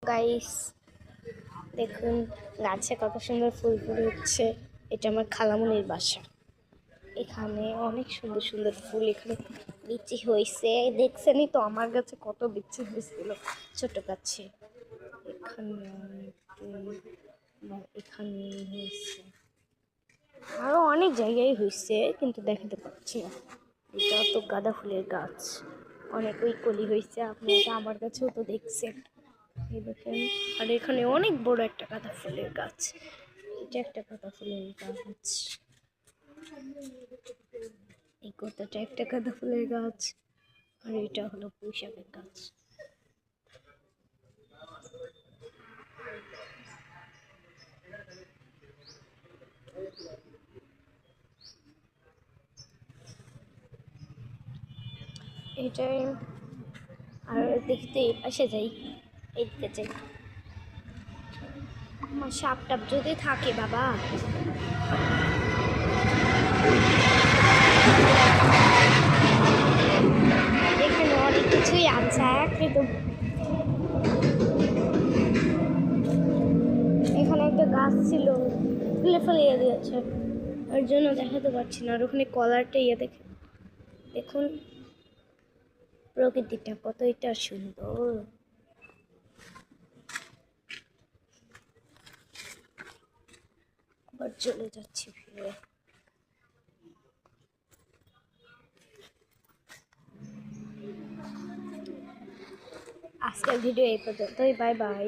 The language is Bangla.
গাইস দেখুন গাছে কত সুন্দর ফুল ফুল হচ্ছে। এটা আমার খালামুনির বাসা। এখানে অনেক সুন্দর সুন্দর ফুল, এখানে লিচি হয়েছে। দেখছেনই তো আমার গাছে কত বিচি হয়েছিল ছোট গাছে। এখানে এখানে হয়েছে, আরো অনেক জায়গায় হয়েছে কিন্তু দেখাতে পাচ্ছি না। এটা তো গাঁদা ফুলের গাছ, অনেক ওই কলি হয়েছে। আপনি এটা আমার কাছেও তো দেখছেন, এই দেখেন। আর এখানে অনেক বড় একটা গাঁদা ফুলের গাছ। এটা একটা গাঁদা ফুলের গাছ, এই গোটাটা একটা গাঁদা ফুলের গাছ। আর এটা হলো পুঁইশাকের গাছ। এটাই। আর দেখতে এই পাশে যাই, এইদিকে যাই। আমার সাপ টাপ যদি থাকে বাবা। এখানে অনেক কিছুই আছে কিন্তু এখানে একটা গাছ ছিল, ফুলে ফেলিয়ে দিয়েছে, ওর জন্য দেখাতে পারছি না। আর ওখানে কলারটা দেখে দেখুন প্রকৃতিটা কতটা সুন্দর। আবার চলে যাচ্ছি ফিরে। আজকের ভিডিও এই পর্যন্তই, বাই বাই।